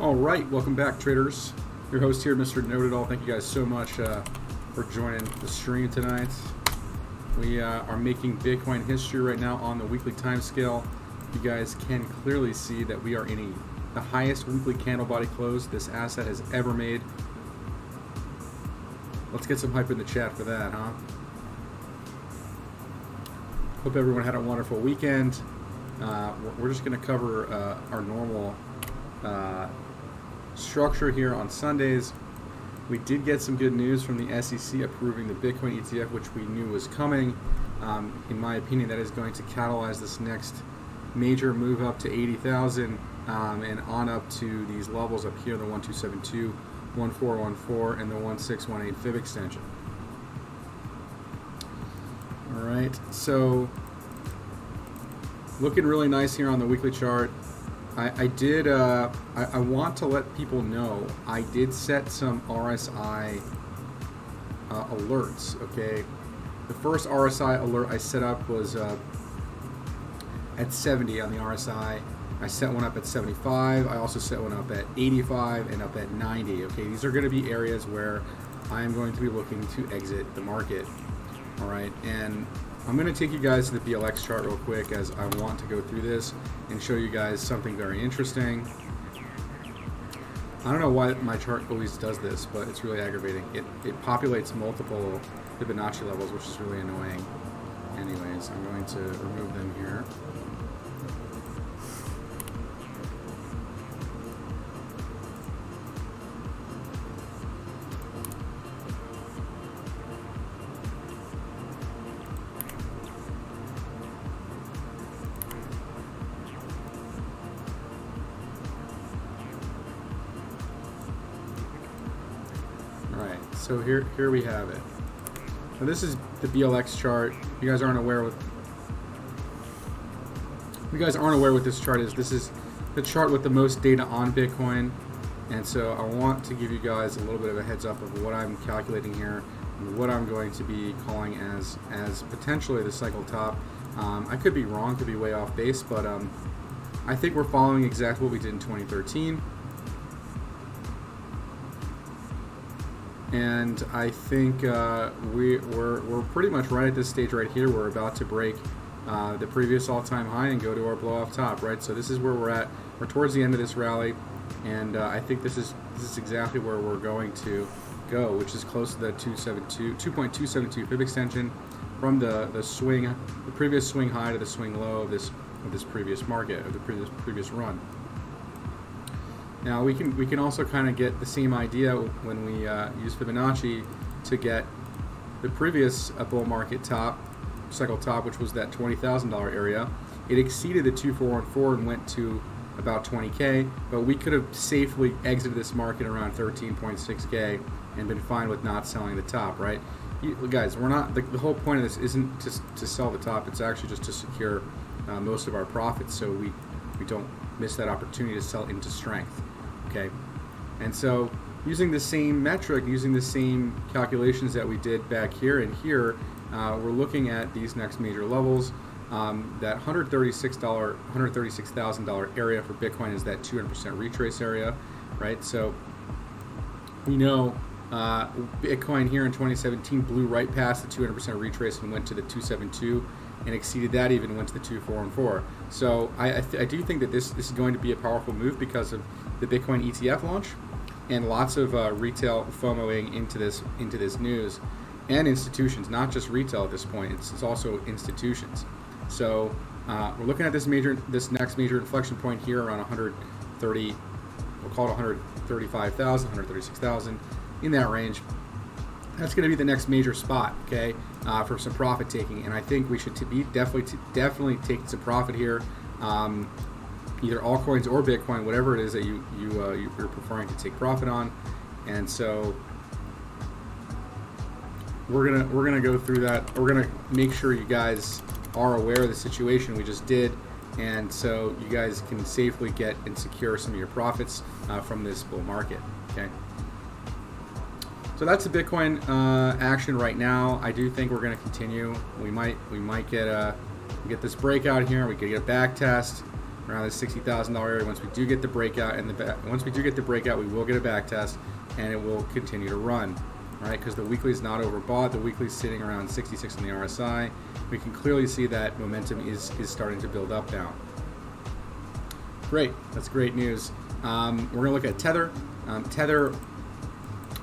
All right, welcome back, traders. Your host here, Mr. Know It All. Thank you guys so much for joining the stream tonight. We are making Bitcoin history right now on the weekly time scale. You guys can clearly see that we are in the highest weekly candle body close this asset has ever made. Let's get some hype in the chat for that, huh? Hope everyone had a wonderful weekend. We're just going to cover our normal structure here on Sundays. We did get some good news from the SEC approving the Bitcoin ETF, which we knew was coming. In my opinion, that is going to catalyze this next major move up to 80,000 and on up to these levels up here, the 1272, 1414, and the 1618 fib extension. All right, so looking really nice here on the weekly chart. I want to let people know I did set some RSI alerts, okay? The first RSI alert I set up was at 70 on the RSI. I set one up at 75. I also set one up at 85 and up at 90, okay? These are going to be areas where I am going to be looking to exit the market, all right? And I'm going to take you guys to the BLX chart real quick as I want to go through this and show you guys something very interesting. I don't know why my chart always does this, but it's really aggravating. It populates multiple Fibonacci levels, which is really annoying. Anyways, I'm going to remove them here. So here we have it. Now this is the BLX chart. If you guys aren't aware what this chart is, this is the chart with the most data on Bitcoin. And so I want to give you guys a little bit of a heads up of what I'm calculating here and what I'm going to be calling as potentially the cycle top. I could be wrong, could be way off base, but I think we're following exactly what we did in 2013. And I think we're pretty much right at this stage right here. We're about to break the previous all-time high and go to our blow-off top, right? So this is where we're at. We're towards the end of this rally, and I think this is exactly where we're going to go, which is close to the 2.272 fib extension from the previous swing high to the swing low of this previous market, of the previous run. Now we can also kind of get the same idea when we use Fibonacci to get the previous bull market top, cycle top, which was that $20,000 area. It exceeded the 2414 and went to about 20K, but we could have safely exited this market around 13.6K and been fine with not selling the top, right? Guys, we're not, the whole point of this isn't to sell the top. It's actually just to secure most of our profits so we don't miss that opportunity to sell into strength. Okay, and so using the same metric, using the same calculations that we did back here and here, we're looking at these next major levels. That $136,000 area for Bitcoin is that 200% retrace area, right? So We know Bitcoin here in 2017 blew right past the 200% retrace and went to the 272 and exceeded that, even went to the 2414. So I do think that this is going to be a powerful move because of the Bitcoin ETF launch and lots of retail FOMOing into this news, and institutions, not just retail at this point. It's also institutions. So we're looking at this next major inflection point here around 130. We'll call it 135,000, 136,000, in that range. That's going to be the next major spot, okay, for some profit taking, and I think we should be definitely taking some profit here, either altcoins or Bitcoin, whatever it is that you're preferring to take profit on. And so we're gonna go through that. We're gonna make sure you guys are aware of the situation we just did, and so you guys can safely get and secure some of your profits from this bull market. Okay. So that's the Bitcoin action right now. I do think we're going to continue. We might get this breakout here. We could get a back test around the $60,000 area. Once we do get the breakout, we will get a back test, and it will continue to run. Right, because the weekly is not overbought. The weekly is sitting around 66 on the RSI. We can clearly see that momentum is starting to build up now. Great, that's great news. We're going to look at Tether. Tether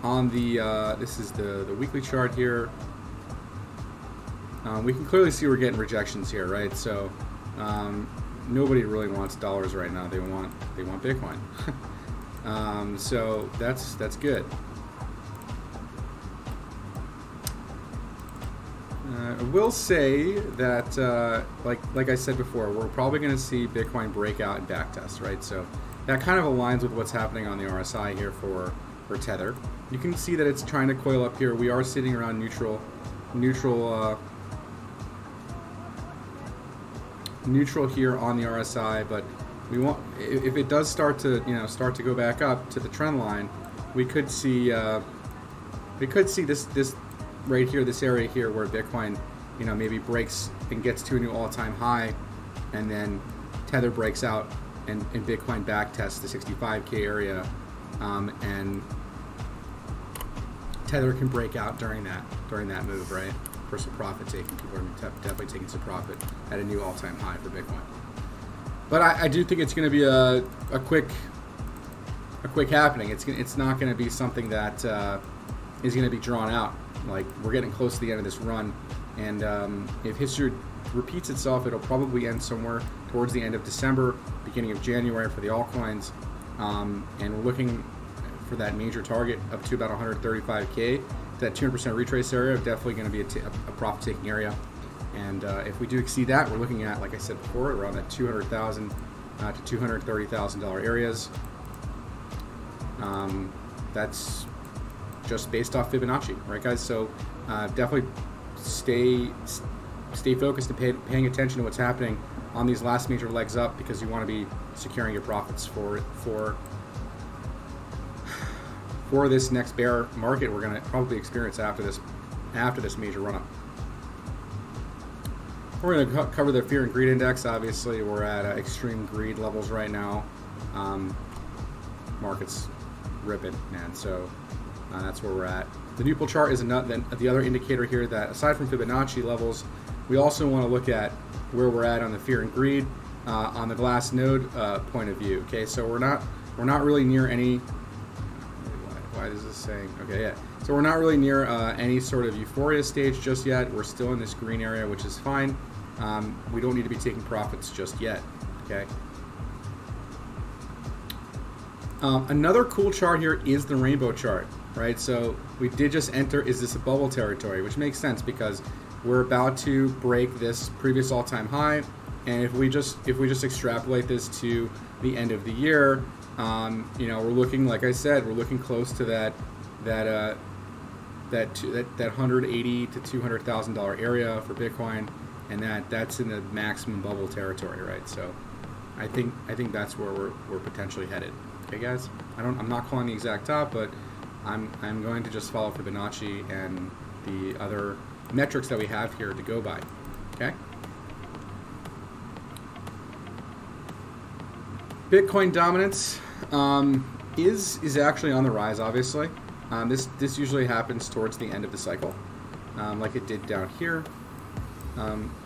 on the this is the weekly chart here. We can clearly see we're getting rejections here, right? So nobody really wants dollars right now. They want Bitcoin. So that's good. I will say that, like I said before, we're probably going to see Bitcoin break out and backtest, right? So that kind of aligns with what's happening on the RSI here for Tether. You can see that it's trying to coil up here. We are sitting around neutral here on the RSI, but we want, if it does start to go back up to the trend line, we could see this right here, this area here where Bitcoin, maybe breaks and gets to a new all-time high, and then Tether breaks out and Bitcoin back tests the 65K area, and Tether can break out during that move, right? For some profit taking. People are definitely taking some profit at a new all-time high for Bitcoin. But I do think it's going to be a quick happening. It's not going to be something that is going to be drawn out. Like, we're getting close to the end of this run, and if history repeats itself, it'll probably end somewhere towards the end of December, beginning of January for the altcoins, and we're looking for that major target up to about 135K. That 200% retrace area definitely going to be a profit-taking area, and if we do exceed that, we're looking at, like I said before, around that $200,000 to $230,000 areas. That's just based off Fibonacci, right, guys? So definitely stay focused and paying attention to what's happening on these last major legs up, because you want to be securing your profits for this next bear market we're going to probably experience after this major run-up. We're going to cover the fear and greed index. Obviously, we're at extreme greed levels right now. Market's ripping, man. So that's where we're at. The Newpol chart is the other indicator here that, aside from Fibonacci levels, we also want to look at where we're at on the fear and greed on the glass node point of view. Okay, so we're not really near any. Why is this saying? Okay, yeah. So we're not really near any sort of euphoria stage just yet. We're still in this green area, which is fine. We don't need to be taking profits just yet. Okay. Another cool chart here is the rainbow chart, right? So we did just enter, is this a bubble territory, which makes sense because we're about to break this previous all-time high, and if we just extrapolate this to the end of the year, we're looking, like I said, we're looking close to that $180,000 to $200,000 area for Bitcoin, and that's in the maximum bubble territory, right? So I think that's where we're potentially headed. Okay, guys. I'm not calling the exact top, but I'm going to just follow Fibonacci and the other metrics that we have here to go by. Okay. Bitcoin dominance is actually on the rise, obviously. This usually happens towards the end of the cycle, like it did down here.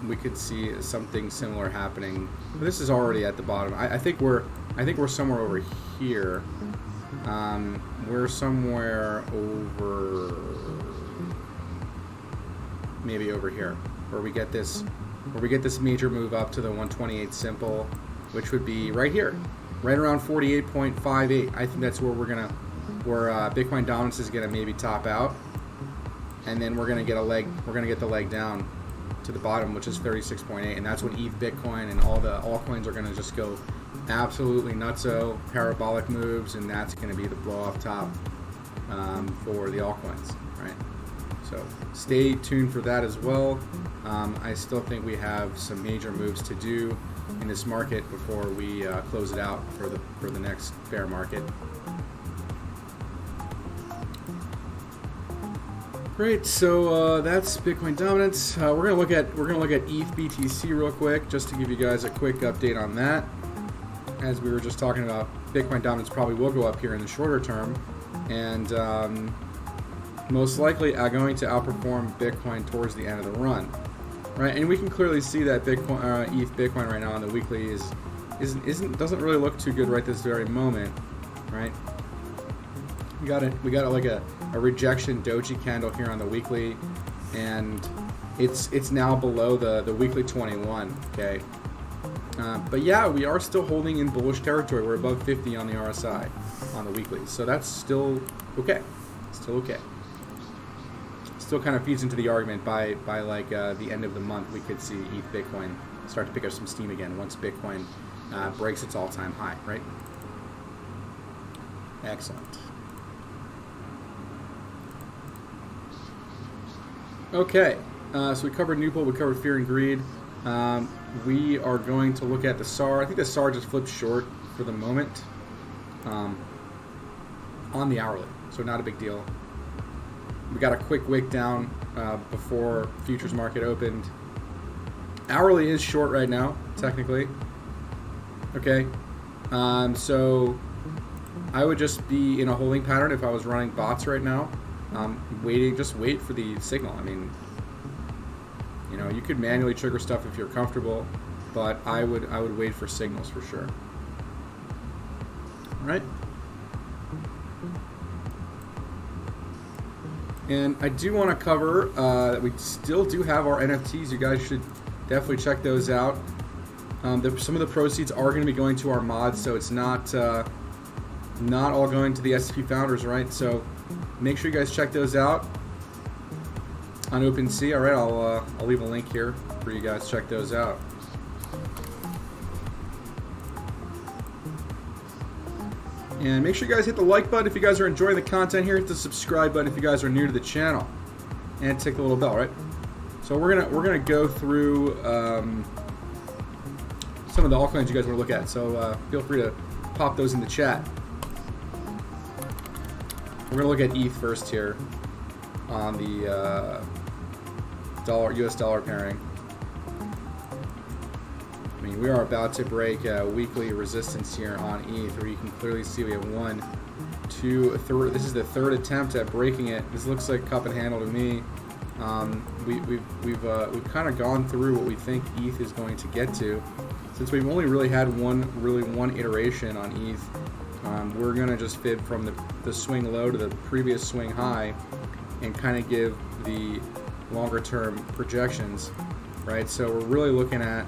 We could see something similar happening. This is already at the bottom. I think we're somewhere over here. We're somewhere over, maybe over here, where we get this major move up to the 128 simple, which would be right here, right around 48.58. I think that's where Bitcoin dominance is gonna maybe top out, and then we're gonna get the leg down to the bottom, which is 36.8, and that's when ETH, Bitcoin, and all the altcoins are going to just go absolutely nutso, parabolic moves, and that's going to be the blow off top for the altcoins, right? So stay tuned for that as well. I still think we have some major moves to do in this market before we close it out for the next fair market. Great, so that's Bitcoin dominance. We're gonna look at ETH BTC real quick, just to give you guys a quick update on that. As we were just talking about, Bitcoin dominance probably will go up here in the shorter term, and most likely are going to outperform Bitcoin towards the end of the run, right? And we can clearly see that Bitcoin, ETH Bitcoin right now on the weekly doesn't really look too good right this very moment, right? We got like a rejection doji candle here on the weekly, and it's now below the weekly 21. Okay, but yeah, we are still holding in bullish territory. We're above 50 on the RSI on the weekly, so that's still okay. Still okay. Still kind of feeds into the argument by like the end of the month, we could see ETH Bitcoin start to pick up some steam again once Bitcoin breaks its all-time high, right? Excellent. Okay, so we covered Newport, we covered Fear and Greed. We are going to look at the SAR. I think the SAR just flipped short for the moment on the hourly, so not a big deal. We got a quick wick down before futures market opened. Hourly is short right now, technically. Okay, so I would just be in a holding pattern if I was running bots right now. Just wait for the signal. I mean, you know, you could manually trigger stuff if you're comfortable, but I would wait for signals for sure. All right. And I do want to cover that we still do have our NFTs. You guys should definitely check those out. Some of the proceeds are going to be going to our mods, so it's not all going to the SCP founders, right? So make sure you guys check those out on OpenSea. All right, I'll leave a link here for you guys to check those out. And make sure you guys hit the like button if you guys are enjoying the content here. Hit the subscribe button if you guys are new to the channel, and tick the little bell. Right. So we're gonna go through some of the altcoins you guys want to look at. So feel free to pop those in the chat. We're gonna look at ETH first here on the US dollar pairing. I mean, we are about to break weekly resistance here on ETH, where you can clearly see we have 1, 2, 3. This is the third attempt at breaking it. This looks like cup and handle to me. We've kind of gone through what we think ETH is going to get to. Since we've only really had one iteration on ETH, we're gonna just fib from the swing low to the previous swing high, and kind of give the longer term projections, right? So we're really looking at,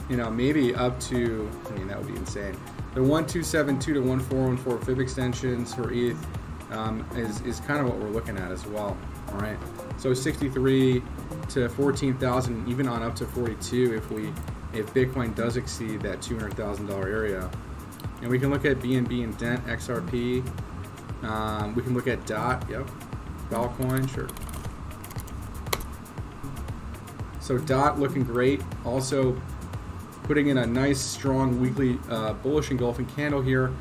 you know, maybe up to, I mean, that would be insane. The 1272 to 1414 fib extensions for ETH is kind of what we're looking at as well. All right, so 63 to 14,000, even on up to 42 if Bitcoin does exceed that $200,000 area. And we can look at BNB and Dent XRP. We can look at DOT. Yep, Coin, sure. So DOT looking great. Also putting in a nice strong weekly bullish engulfing candle here,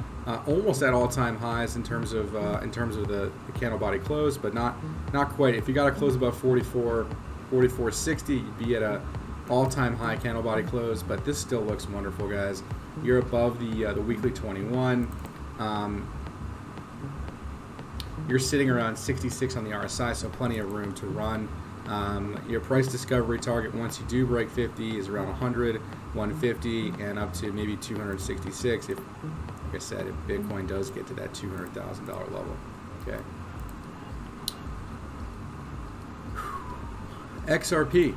almost at all-time highs in terms of the candle body close, but not quite. If you got to close above 44.60, you'd be at a all-time high candle body close. But this still looks wonderful, guys. You're above the weekly 21. you're sitting around 66 on the RSI, so plenty of room to run. Your price discovery target once you do break 50 is around 100, 150, and up to maybe 266 if, like I said, if Bitcoin does get to that $200,000 level. Okay. XRP.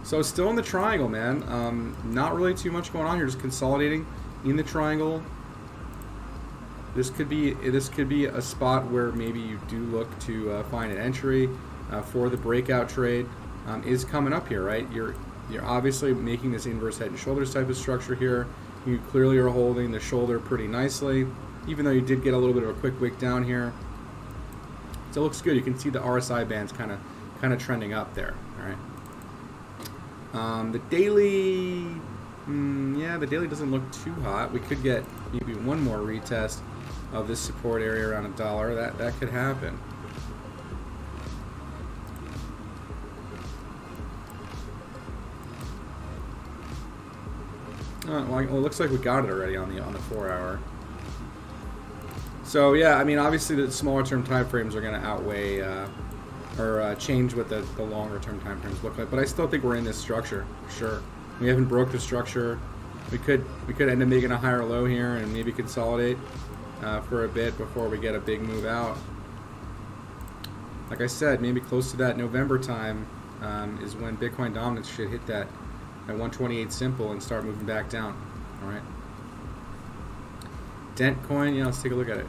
So still in the triangle, man. Not really too much going on here. Just consolidating in the triangle. This could be a spot where maybe you do look to find an entry for the breakout trade. Is coming up here, right? You're obviously making this inverse head and shoulders type of structure here. You clearly are holding the shoulder pretty nicely, even though you did get a little bit of a quick wick down here. So it looks good. You can see the RSI bands kind of trending up there. All right. The daily, yeah, the daily doesn't look too hot. We could get maybe one more retest of this support area around $1. That could happen. Well, it looks like we got it already on the 4 hour. So yeah, I mean, obviously the smaller term time frames are going to outweigh or change what the longer term time frames look like. But I still think we're in this structure for sure. We haven't broke the structure. We could end up making a higher low here and maybe consolidate for a bit before we get a big move out. Like I said, maybe close to that November time is when Bitcoin dominance should hit that 128 simple and start moving back down. All right. Dent Coin, yeah, let's take a look at it.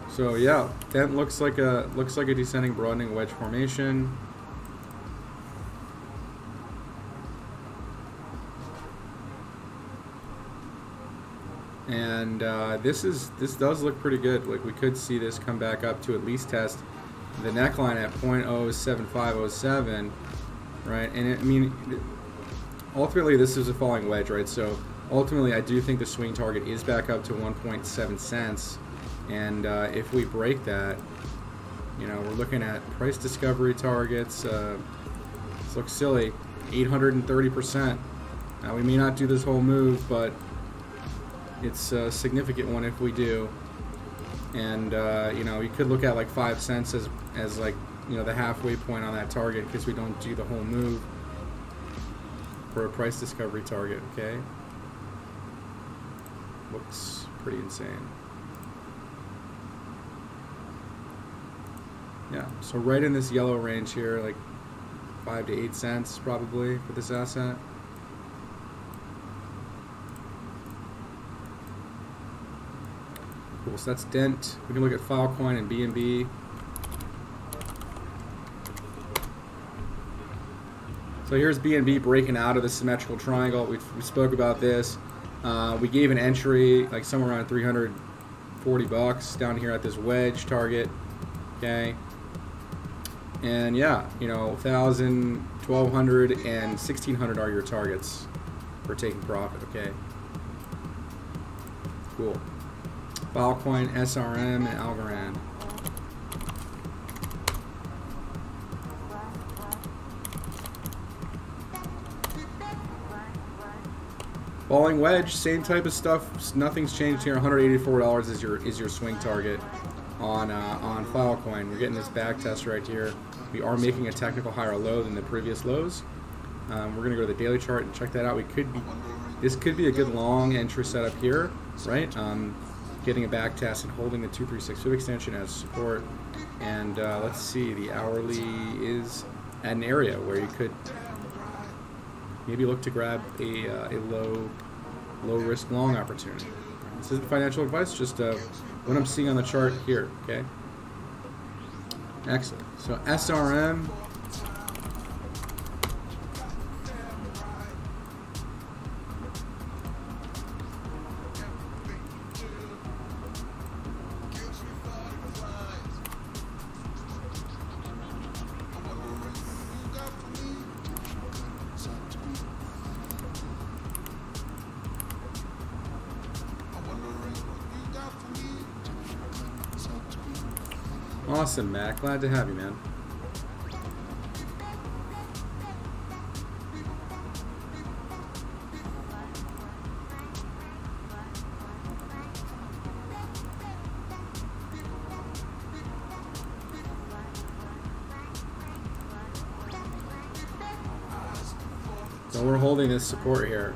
So yeah, Dent looks like a descending broadening wedge formation. And this does look pretty good. Like we could see this come back up to at least test the neckline at 0.07507, right? And I mean, ultimately this is a falling wedge, right? So ultimately, I do think the swing target is back up to 1.7 cents. And if we break that, you know, we're looking at price discovery targets. This looks silly, 830%. Now we may not do this whole move, but it's a significant one if we do. And you know, you could look at like 5 cents as like, you know, the halfway point on that target because we don't do the whole move for a price discovery target. Okay, looks pretty insane. Yeah, so right in this yellow range here, like 5 to 8 cents probably for this asset. Cool, so that's Dent. We can look at Filecoin and BNB. So here's BNB breaking out of the symmetrical triangle. We spoke about this. We gave an entry like somewhere around $340 down here at this wedge target. Okay. And yeah, you know, 1,000, 1,200, and 1,600 are your targets for taking profit. Okay. Cool. Filecoin, SRM, and Algorand. Falling wedge, same type of stuff. Nothing's changed here. $184 is your swing target on Filecoin. We're getting this back test right here. We are making a technical higher low than the previous lows. We're going to go to the daily chart and check that out. This could be a good long entry setup here, right? Getting a back test and holding the 236 extension as support. And let's see, the hourly is at an area where you could maybe look to grab a low risk long opportunity. This isn't financial advice, just what I'm seeing on the chart here. Okay. Excellent. So SRM. Awesome, Matt. Glad to have you, man. So we're holding this support here.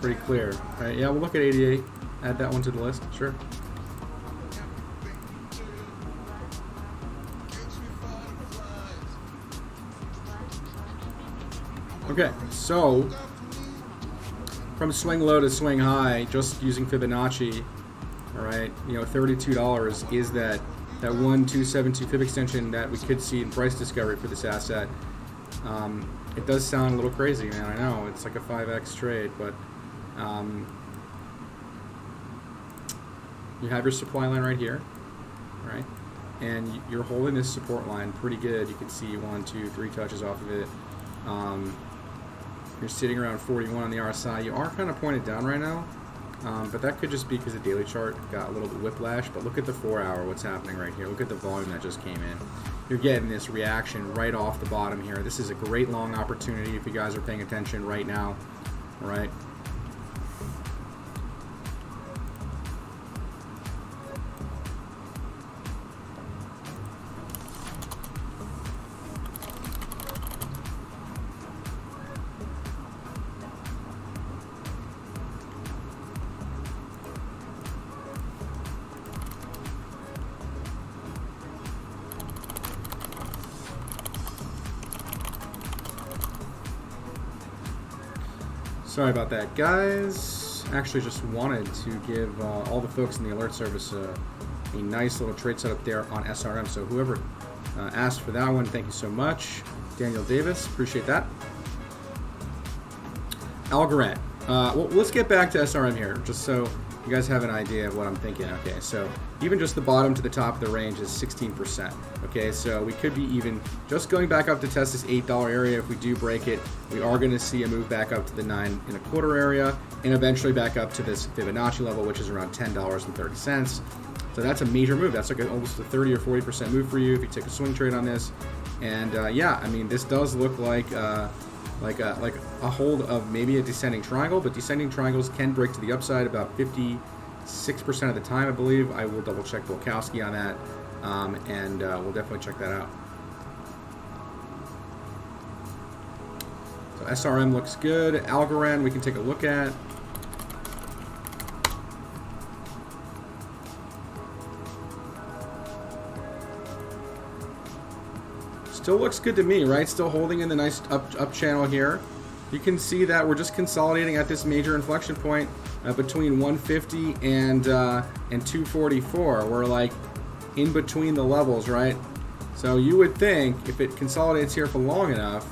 Pretty clear. All right, yeah, we'll look at 88. Add that one to the list. Sure. Okay, so from swing low to swing high, just using Fibonacci, all right, you know, $32 is that 1272 fib extension that we could see in price discovery for this asset. It does sound a little crazy, man. I know it's like a 5x trade, but you have your supply line right here, right? And you're holding this support line pretty good. You can see 1, 2, 3 touches off of it. You're sitting around 41 on the RSI. You are kind of pointed down right now, but that could just be because the daily chart got a little bit whiplash. But look at the 4 hour, what's happening right here. Look at the volume that just came in. You're getting this reaction right off the bottom here. This is a great long opportunity if you guys are paying attention right now, all right? Sorry about that, guys. Actually just wanted to give all the folks in the alert service a nice little trade setup there on SRM. So whoever asked for that one, thank you so much. Daniel Davis, appreciate that. Algorand. Well, let's get back to SRM here, just so you guys have an idea of what I'm thinking. Okay, so even just the bottom to the top of the range is 16%. Okay, so we could be even just going back up to test this $8 area. If we do break it, we are going to see a move back up to the 9.25 area, and eventually back up to this Fibonacci level, which is around $10.30. So that's a major move. That's like almost a 30 or 40% move for you if you take a swing trade on this. And yeah, I mean, this does look like a hold of maybe a descending triangle, but descending triangles can break to the upside about 56% of the time, I believe. I will double check Volkowski on that, and we'll definitely check that out. So SRM looks good. Algorand we can take a look at. Still looks good to me, right? Still holding in the nice up channel here. You can see that we're just consolidating at this major inflection point between 150 and 244. We're like in between the levels, right? So you would think if it consolidates here for long enough,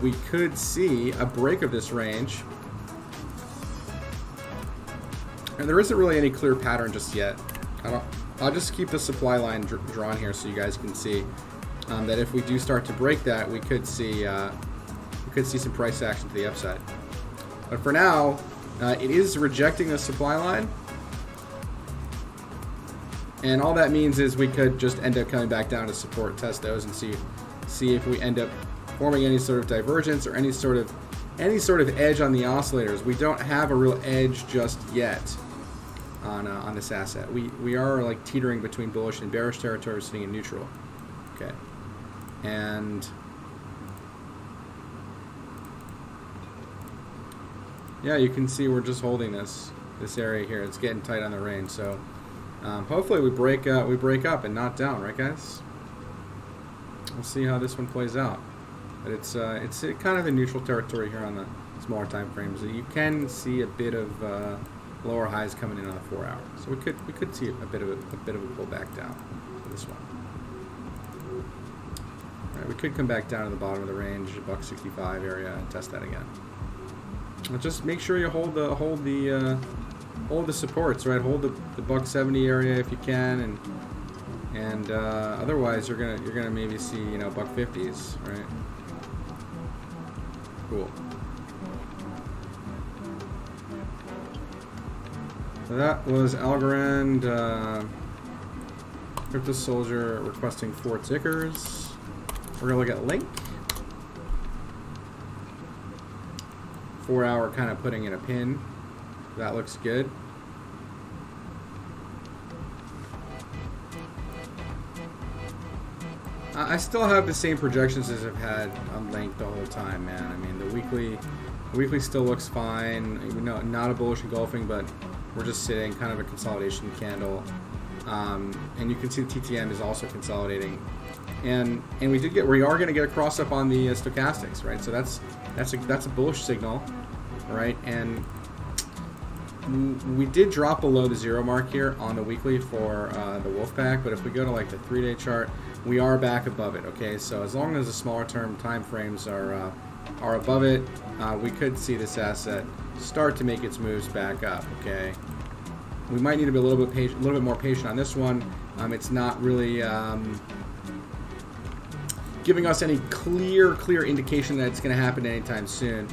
we could see a break of this range. And there isn't really any clear pattern just yet. I'll just keep the supply line drawn here so you guys can see. That if we do start to break that, we could see some price action to the upside. But for now, it is rejecting the supply line, and all that means is we could just end up coming back down to support, test those, and see if we end up forming any sort of divergence or any sort of edge on the oscillators. We don't have a real edge just yet on this asset. We are like teetering between bullish and bearish territory, sitting in neutral. Okay. And yeah, you can see we're just holding this area here. It's getting tight on the range, so hopefully we break up and not down, right, guys? We'll see how this one plays out. But it's kind of in neutral territory here on the smaller time frames. You can see a bit of lower highs coming in on the 4 hour, so we could see a bit of a pullback down for this one. We could come back down to the bottom of the range, $165 area, and test that again. But just make sure you hold the supports, right? Hold the $170 area if you can, and otherwise you're gonna maybe see $150s, right? Cool. So that was Algorand. Crypto Soldier requesting 4 tickers. We're gonna look at Link. 4 hour kind of putting in a pin. That looks good. I still have the same projections as I've had on Link the whole time, man. I mean, the weekly still looks fine. Not a bullish engulfing, but we're just sitting kind of a consolidation candle. And you can see the TTM is also consolidating. And we are going to get a cross up on the stochastics, right? So that's a bullish signal, right? And we did drop below the 0 mark here on the weekly for the Wolfpack, but if we go to like the 3-day chart, we are back above it. Okay, so as long as the smaller term time frames are above it, we could see this asset start to make its moves back up. Okay, we might need to be a little bit more patient on this one. It's not really giving us any clear indication that it's going to happen anytime soon.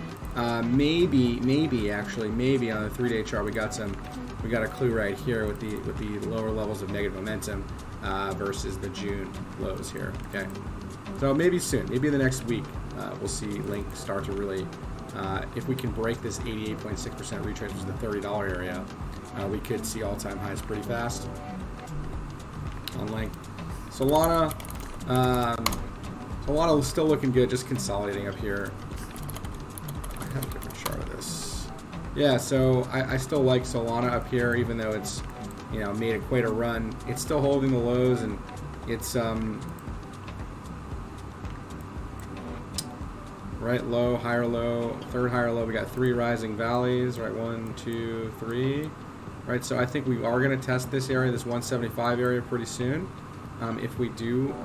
Maybe on the 3-day chart we got a clue right here with the lower levels of negative momentum versus the June lows here. Okay, so maybe soon, maybe in the next week, we'll see Link start to really, if we can break this 88.6% retrace, which is the $30 area, we could see all-time highs pretty fast on Link. Solana is still looking good, just consolidating up here. I have a different chart of this. Yeah, so I still like Solana up here, even though it's, made it quite a run. It's still holding the lows, and it's right low, higher low, third higher low. We got 3 rising valleys, right? 1, 2, 3, right? So I think we are going to test this area, this 175 area, pretty soon. If we do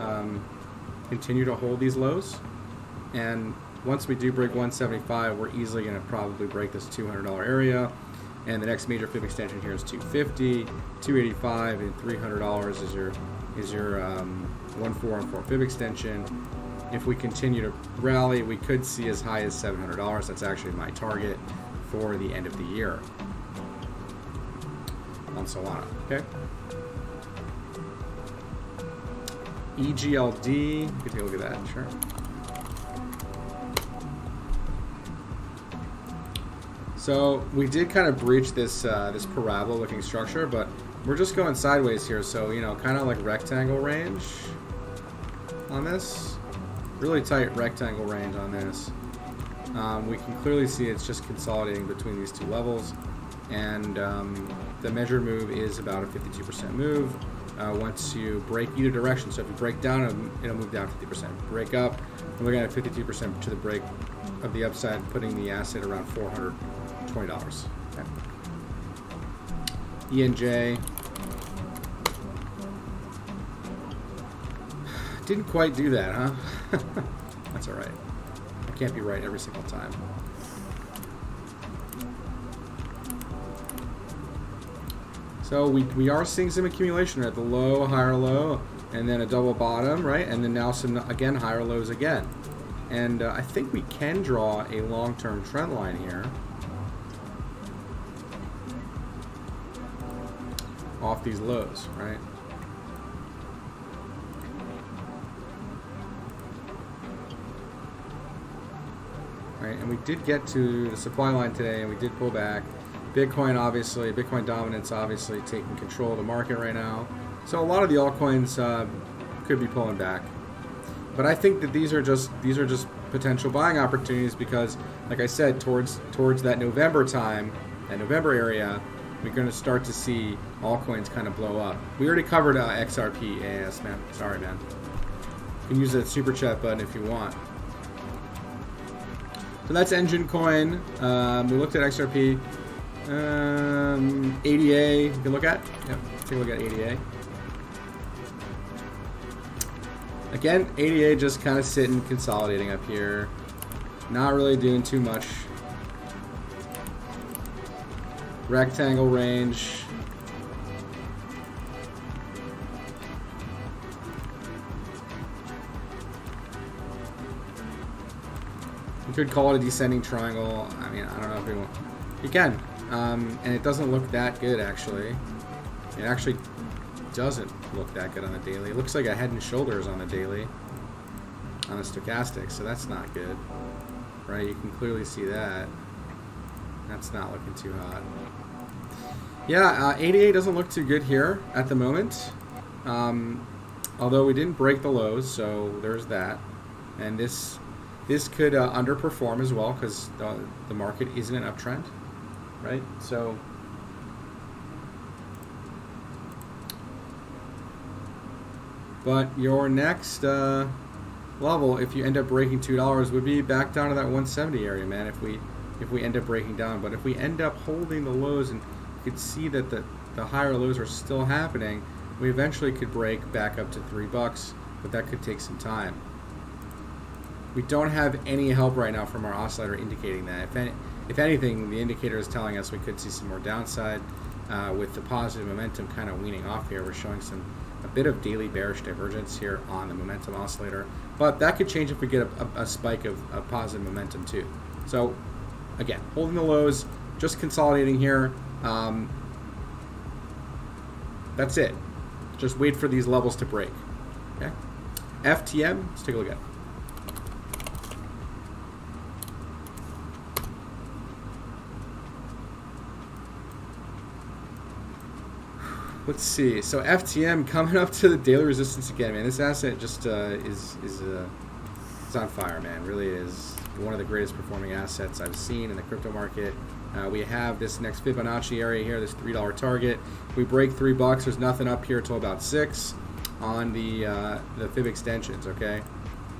continue to hold these lows, and once we do break 175, we're easily going to probably break this $200 area, and the next major fib extension here is 250, 285, and $300 is your 1414 fib extension. If we continue to rally, we could see as high as $700. That's actually my target for the end of the year on Solana. Okay. EGLD, you can take a look at that, sure. So we did kind of breach this this parabola-looking structure, but we're just going sideways here. So kind of like rectangle range on this, really tight rectangle range on this. We can clearly see it's just consolidating between these two levels, and the measured move is about a 52% move. Once you break either direction, so if you break down, it'll move down 50%. Break up, we're looking at 52% to the break of the upside, putting the asset around $420. Okay. ENJ didn't quite do that, huh? That's all right. I can't be right every single time. So we are seeing some accumulation at the low, higher low, and then a double bottom, right? And then now some, again, higher lows again. And I think we can draw a long-term trend line here off these lows, right? Right, and we did get to the supply line today, and we did pull back. Bitcoin dominance obviously taking control of the market right now. So a lot of the altcoins could be pulling back. But I think that these are just potential buying opportunities because, like I said, towards that November time, that November area, we're going to start to see altcoins kind of blow up. We already covered XRP AS, man. Sorry, man. You can use that super chat button if you want. So that's Engine Coin. We looked at XRP. ADA, you can look at. Yep, take a look at ADA. Again, ADA just kind of sitting, consolidating up here. Not really doing too much. Rectangle range. You could call it a descending triangle. I mean, I don't know if you want. You can. And it doesn't look that good, actually. It actually doesn't look that good on the daily. It looks like a head and shoulders on the daily, on the stochastic, so that's not good, right? You can clearly see that. That's not looking too hot. Yeah, 88 doesn't look too good here at the moment. Although we didn't break the lows, so there's that. And this could underperform as well because the market isn't an uptrend, right? So but your next level, if you end up breaking $2, would be back down to that 170 area, man. If we end up breaking down, but if we end up holding the lows, and you could see that the higher lows are still happening, we eventually could break back up to $3, but that could take some time. We don't have any help right now from our oscillator indicating that. If anything, the indicator is telling us we could see some more downside with the positive momentum kind of weaning off here. We're showing a bit of daily bearish divergence here on the momentum oscillator, but that could change if we get a spike of positive momentum too. So again, holding the lows, just consolidating here. That's it. Just wait for these levels to break. Okay. FTM, let's take a look at it. Let's see. So FTM coming up to the daily resistance again, man. This asset just is on fire, man. Really is one of the greatest performing assets I've seen in the crypto market. We have this next Fibonacci area here, this $3 target. If we break $3, there's nothing up here until about 6 on the Fib extensions. Okay,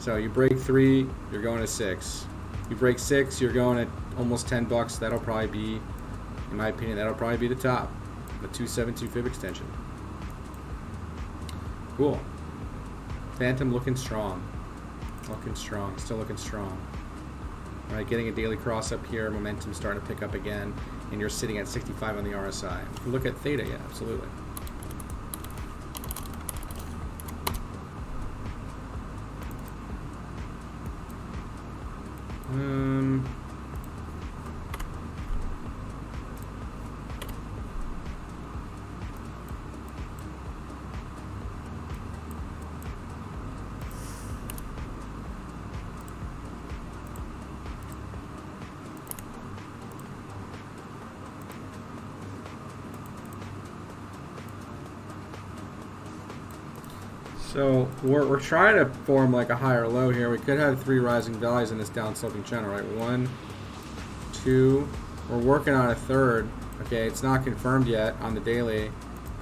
so you break 3, you're going to 6. You break 6, you're going at almost $10. That'll probably be, in my opinion, that'll probably be the top. The 272 Fib extension. Cool. Phantom looking strong. Looking strong. Still looking strong. All right, getting a daily cross up here. Momentum starting to pick up again. And you're sitting at 65 on the RSI. If you look at Theta, yeah, absolutely. So we're trying to form like a higher low here. We could have 3 rising valleys in this down sloping channel, right? 1, 2. We're working on a third. Okay, it's not confirmed yet on the daily,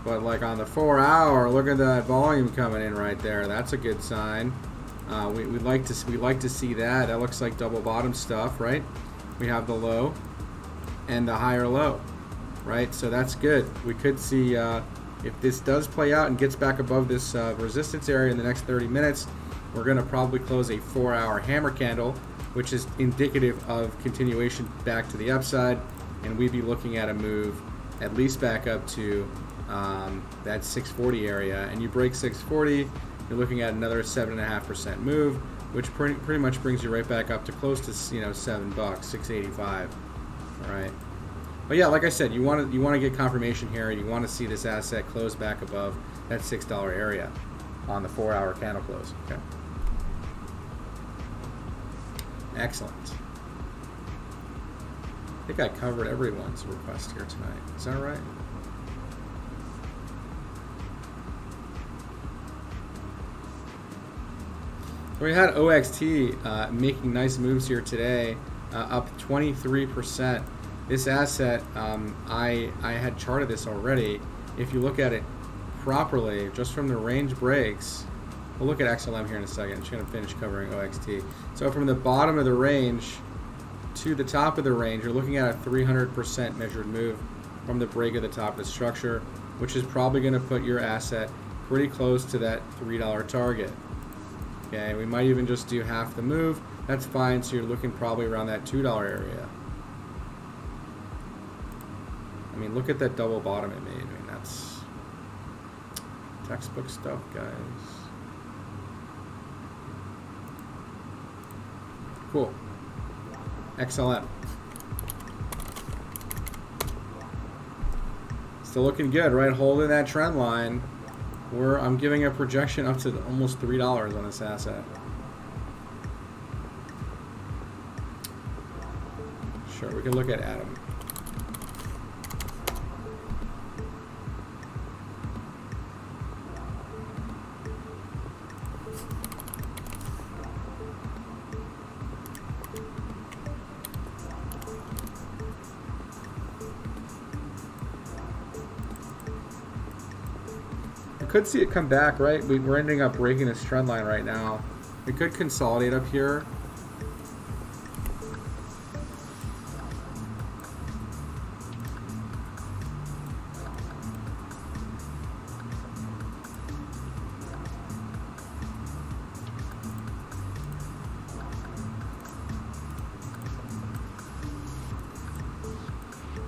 but like on the 4-hour, look at that volume coming in right there. That's a good sign. We'd like to see that. That looks like double bottom stuff, right? We have the low and the higher low, right? So that's good. We could see. If this does play out and gets back above this resistance area in the next 30 minutes, we're going to probably close a 4-hour hammer candle, which is indicative of continuation back to the upside, and we'd be looking at a move at least back up to that 640 area. And you break 640, you're looking at another 7.5% move, which pretty much brings you right back up to close to $7, 685. All right. But yeah, like I said, you want to get confirmation here, and you want to see this asset close back above that $6 area on the 4-hour candle close. Okay. Excellent. I think I covered everyone's request here tonight. Is that right? We had OXT making nice moves here today, up 23%. This asset, I had charted this already. If you look at it properly, just from the range breaks, we'll look at XLM here in a second. I'm just going to finish covering OXT. So from the bottom of the range to the top of the range, you're looking at a 300% measured move from the break of the top of the structure, which is probably going to put your asset pretty close to that $3 target. Okay, we might even just do half the move. That's fine, so you're looking probably around that $2 area. I mean, look at that double bottom it made. I mean, that's textbook stuff, guys. Cool. XLM. Still looking good, right? Holding that trend line. I'm giving a projection up to almost $3 on this asset. Sure, we can look at Atom. Could see it come back, right? We're ending up breaking this trend line right now. We could consolidate up here.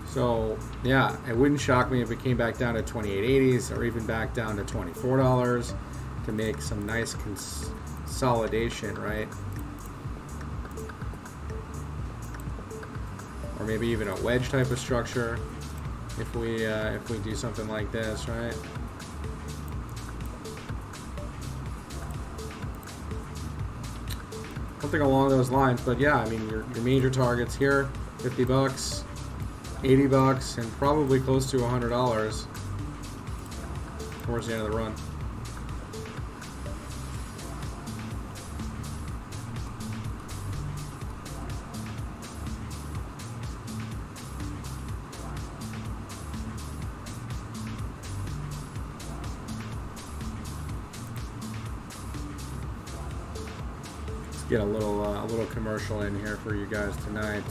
So yeah, it wouldn't shock me if it came back down to 28.80s or even back down to $24 to make some nice consolidation, right? Or maybe even a wedge type of structure if we do something like this, right? Something along those lines. But yeah, I mean your major targets here, $50. $80 and probably close to $100 towards the end of the run. Let's get a little commercial in here for you guys tonight.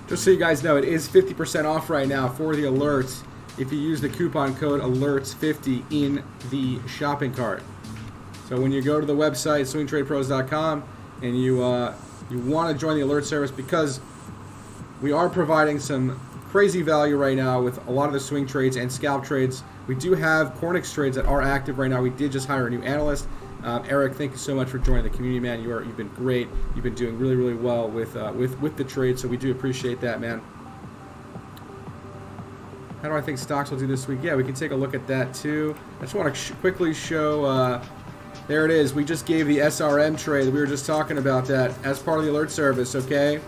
Just so you guys know, it is 50% off right now for the alerts if you use the coupon code alerts50 in the shopping cart. So when you go to the website swingtradepros.com and you want to join the alert service, because we are providing some crazy value right now with a lot of the swing trades and scalp trades. We do have Cornyx trades that are active right now. We did just hire a new analyst. Eric, thank you so much for joining the community, man. You've been great. You've been doing really, really well with the trade, so we do appreciate that, man. How do I think stocks will do this week? Yeah, we can take a look at that too. I just want to quickly show. There it is. We just gave the SRM trade. We were just talking about that as part of the alert service. Okay.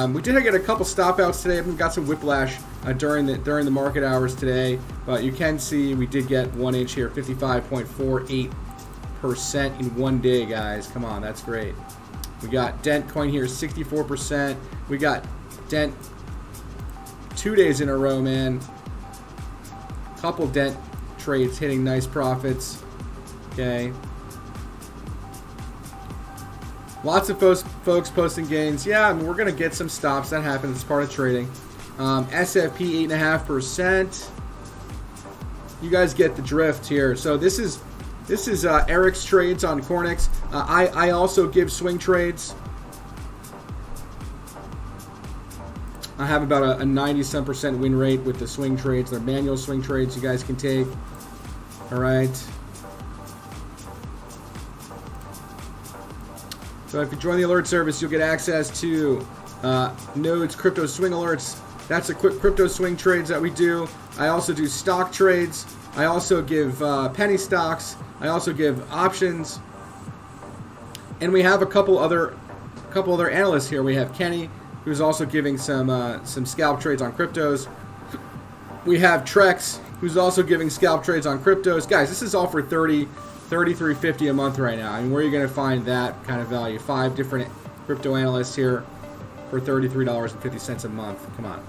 We did get a couple stop outs today. We got some whiplash during the market hours today, but you can see we did get 1 inch here, 55.48%. in 1 day, guys. Come on, that's great. We got Dent Coin here, 64%. We got Dent 2 days in a row, man. Couple Dent trades hitting nice profits. Okay. Lots of folks posting gains. Yeah, I mean, we're going to get some stops. That happens. It's part of trading. SFP 8.5%. You guys get the drift here. So this is Eric's trades on Cornyx. I also give swing trades. I have about a 90-some% win rate with the swing trades. They're manual swing trades you guys can take. All right. So if you join the alert service, you'll get access to Node's crypto swing alerts. That's the quick crypto swing trades that we do. I also do stock trades. I also give penny stocks. I also give options. And we have a couple other analysts here. We have Kenny, who's also giving some scalp trades on cryptos. We have Trex, who's also giving scalp trades on cryptos. Guys, this is all for $33.50 a month right now. I mean, where are you going to find that kind of value? 5 different crypto analysts here for $33.50 a month. Come on.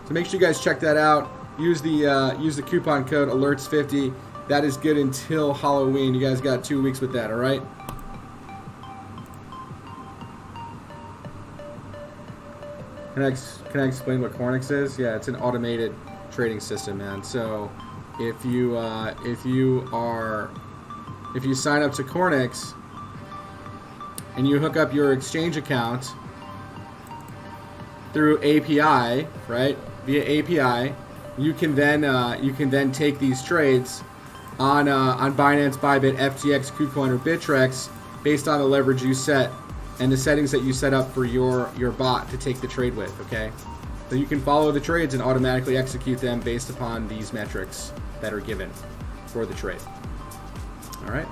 So make sure you guys check that out. Use the coupon code alerts50. That is good until Halloween. You guys got 2 weeks with that, all right? Can I explain what Cornyx is? Yeah, it's an automated trading system, man. So if you sign up to Cornyx and you hook up your exchange account through API, right? Via API, you can then take these trades on Binance, Bybit, FTX, KuCoin, or Bittrex based on the leverage you set and the settings that you set up for your bot to take the trade with, okay? So you can follow the trades and automatically execute them based upon these metrics that are given for the trade. All right?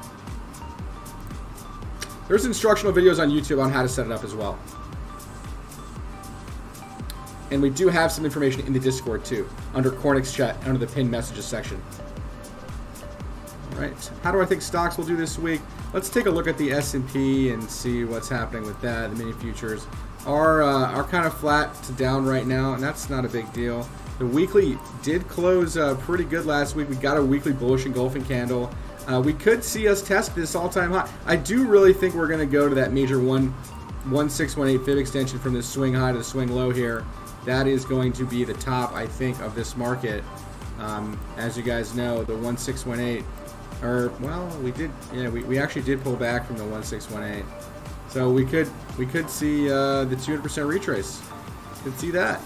There's instructional videos on YouTube on how to set it up as well. And we do have some information in the Discord too, under Cornyx chat, under the pinned messages section. All right, how do I think stocks will do this week? Let's take a look at the S&P and see what's happening with that. The mini futures are kind of flat to down right now, and that's not a big deal. The weekly did close pretty good last week. We got a weekly bullish engulfing candle. We could see us test this all-time high. I do really think we're going to go to that major 1618 fib extension from this swing high to the swing low here. That is going to be the top, I think, of this market. As you guys know, the 1618, or well, we actually did pull back from the 1618. So we could see the 200% retrace. Could see that.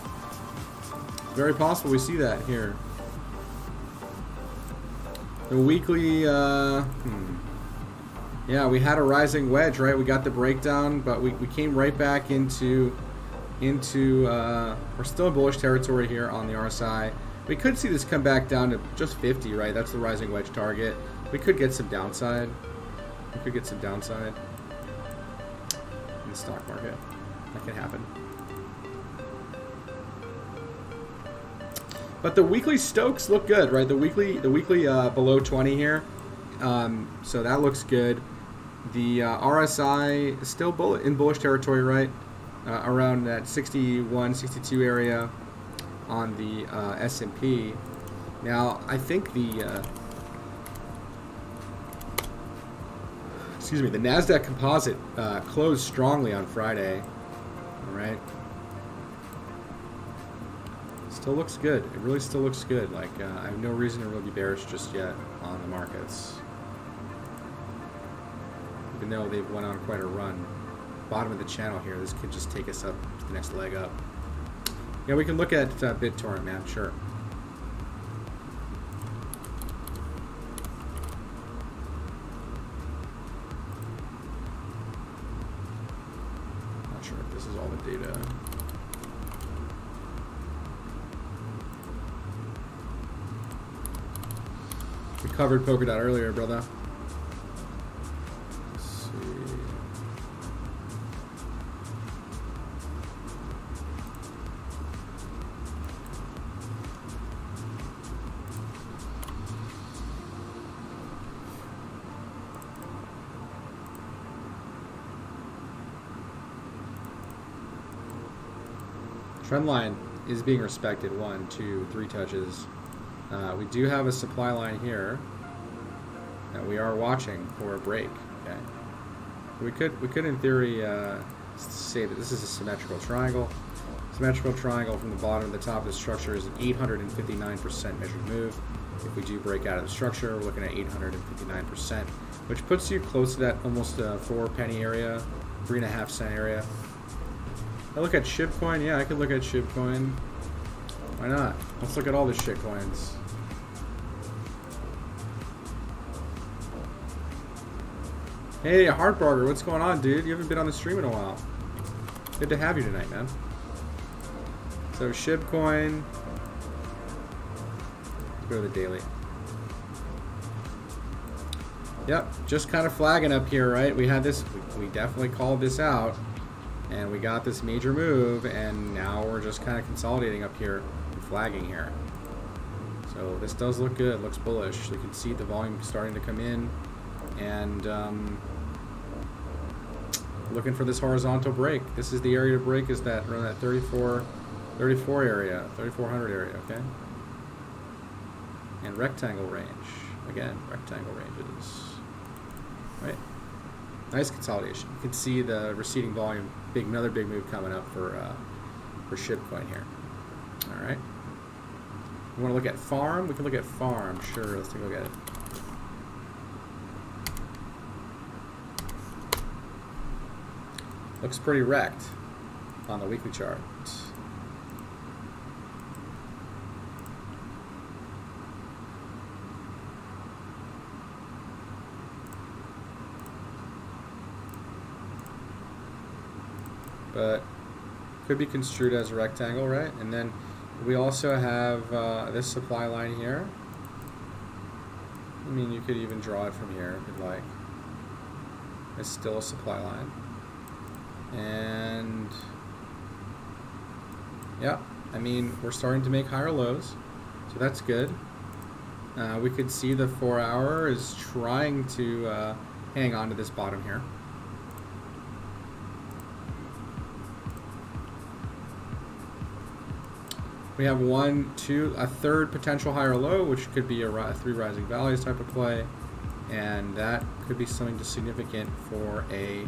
Very possible we see that here. The weekly, yeah, we had a rising wedge, right? We got the breakdown, but we came right back into we're still in bullish territory here on the RSI. We could see this come back down to just 50, right? That's the rising wedge target. We could get some downside. We could get some downside in the stock market. That can happen. But the weekly Stokes look good, right? The weekly below 20 here. So that looks good. The RSI is still in bullish territory, right? Around that 61, 62 area on the S&P. Now, I think the the NASDAQ Composite closed strongly on Friday. All right. Still looks good. It really still looks good. Like, I have no reason to really be bearish just yet on the markets. Even though they've went on quite a run. Bottom of the channel here, this could just take us up to the next leg up. Yeah, we can look at BitTorrent, man, sure. Not sure if this is all the data. We covered Polkadot earlier, brother. Trend line is being respected. 1, 2, 3 touches. We do have a supply line here that we are watching for a break. Okay, we could in theory say that this is a symmetrical triangle. Symmetrical triangle from the bottom to the top of the structure is an 859% measured move. If we do break out of the structure, we're looking at 859%, which puts you close to that almost 4 penny area, 3.5 cent area. I look at Shibcoin. Yeah, I could look at Shibcoin. Why not? Let's look at all the shit coins. Hey, Heartburger, what's going on, dude? You haven't been on the stream in a while. Good to have you tonight, man. So Shibcoin. Let's go to the daily. Yep, just kind of flagging up here, right? We had this. We definitely called this out. And we got this major move, and now we're just kind of consolidating up here and flagging here. So this does look good, looks bullish. You can see the volume starting to come in, and looking for this horizontal break. This is the area to break, is that around that 34 area, 3400 area, okay? And rectangle range, again, rectangle ranges, right? Nice consolidation. You can see the receding volume. Another big move coming up for for shitcoin here. All right. We want to look at farm. We can look at farm. Sure. Let's take a look at it. Looks pretty wrecked on the weekly chart. But could be construed as a rectangle, right? And then we also have this supply line here. I mean, you could even draw it from here if you'd like. It's still a supply line. And yeah, I mean, we're starting to make higher lows, so that's good. We could see the 4 hour is trying to hang on to this bottom here. We have a third potential higher low, which could be a 3 rising valleys type of play, and that could be something significant for a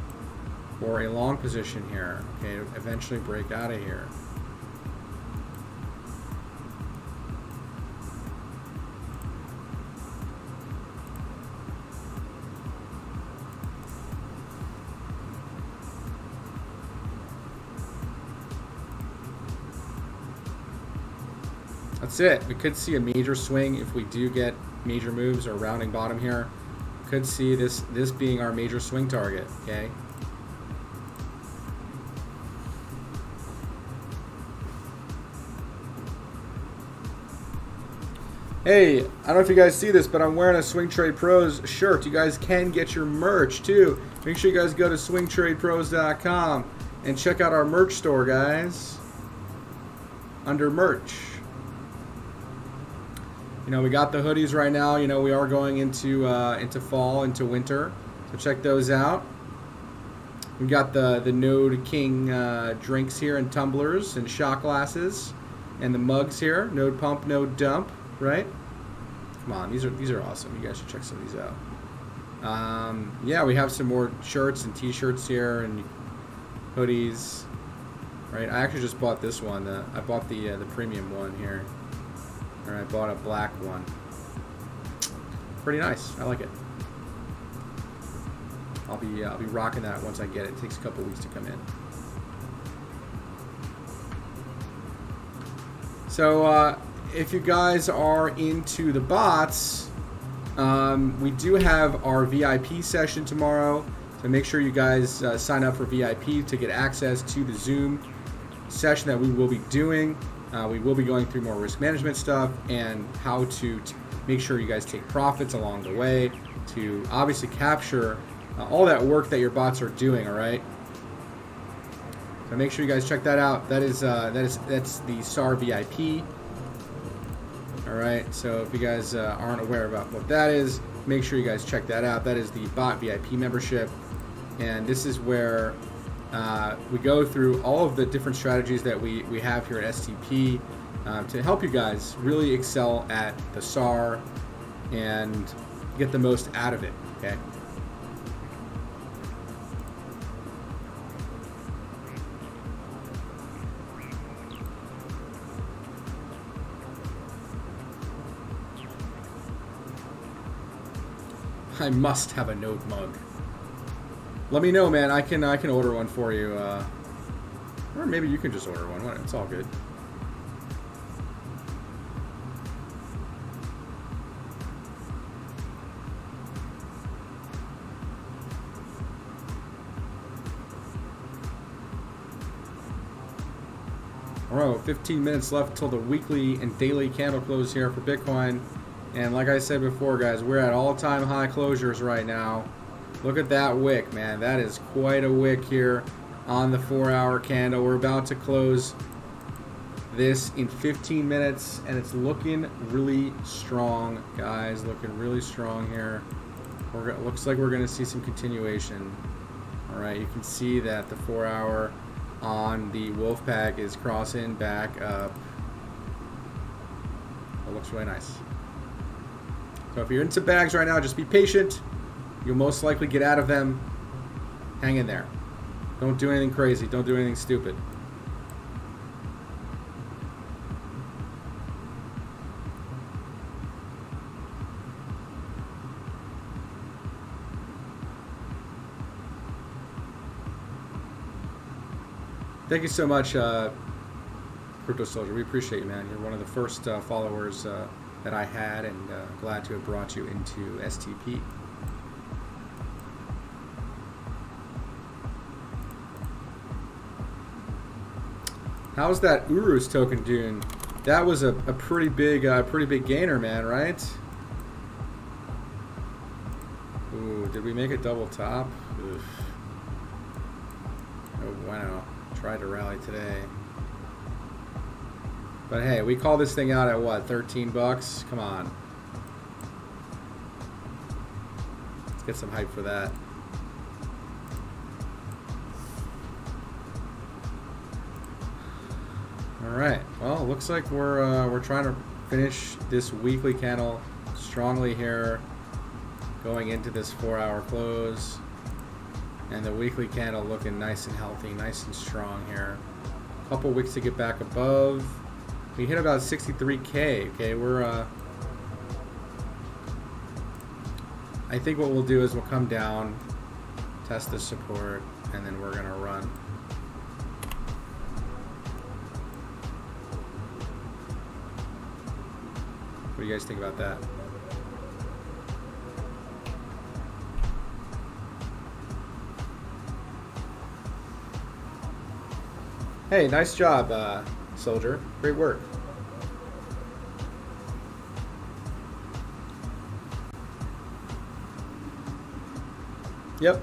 long position here. Okay, eventually break out of here. That's it. We could see a major swing if we do get major moves or rounding bottom here. Could see this being our major swing target. Okay. Hey, I don't know if you guys see this, but I'm wearing a Swing Trade Pros shirt. You guys can get your merch too. Make sure you guys go to swingtradepros.com and check out our merch store, guys. Under merch. You know, we got the hoodies right now. You know, we are going into fall, into winter. So check those out. We got the Node King drinks here and tumblers and shot glasses. And the mugs here. Node pump, node dump. Right? Come on, these are awesome. You guys should check some of these out. Yeah, we have some more shirts and t-shirts here and hoodies. Right? I actually just bought this one. I bought the premium one here. Or I bought a black one. Pretty nice. I like it. I'll be rocking that once I get it. It takes a couple weeks to come in. So if you guys are into the bots, we do have our VIP session tomorrow. So make sure you guys sign up for VIP to get access to the Zoom session that we will be doing. We will be going through more risk management stuff and how to make sure you guys take profits along the way to obviously capture all that work that your bots are doing. All right. So make sure you guys check that out. That's the SAR VIP. All right. So if you guys aren't aware about what that is, make sure you guys check that out. That is the bot VIP membership, and this is where we go through all of the different strategies that we have here at STP to help you guys really excel at the SAR and get the most out of it. Okay. I must have a node mug. Let me know, man. I can order one for you, or maybe you can just order one. It's all good. All right, 15 minutes left till the weekly and daily candle close here for Bitcoin. And like I said before, guys, we're at all-time high closures right now. Look at that wick, man. That is quite a wick here on the 4-hour candle. We're about to close this in 15 minutes, and it's looking really strong, guys. Looking really strong here. Looks like we're going to see some continuation. All right, you can see that the 4-hour on the Wolfpack is crossing back up. It looks really nice. So if you're into bags right now, just be patient. You'll most likely get out of them. Hang in there. Don't do anything crazy. Don't do anything stupid. Thank you so much, Crypto Soldier. We appreciate you, man. You're one of the first followers that I had, and glad to have brought you into STP. How's that Urus token doing? That was a pretty big gainer, man, right? Ooh, did we make a double top? Oof. Oh wow, tried to rally today. But hey, we call this thing out at what, 13 bucks? Come on. Let's get some hype for that. All right. Well, it looks like we're trying to finish this weekly candle strongly here, going into this 4-hour close, and the weekly candle looking nice and healthy, nice and strong here. A couple weeks to get back above. We hit about 63K. Okay, we're. I think what we'll do is we'll come down, test the support, and then we're gonna run. What do you guys think about that? Hey, nice job, Soldier. Great work. Yep.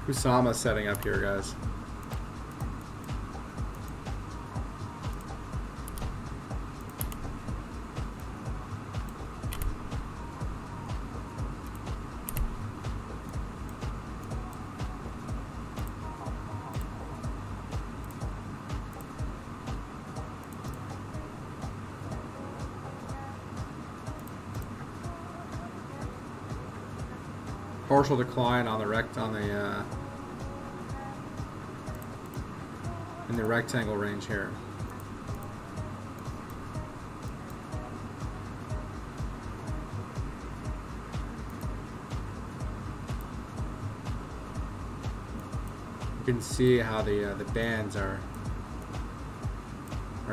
Kusama setting up here, guys. Partial decline on the in the rectangle range here. You can see how the bands are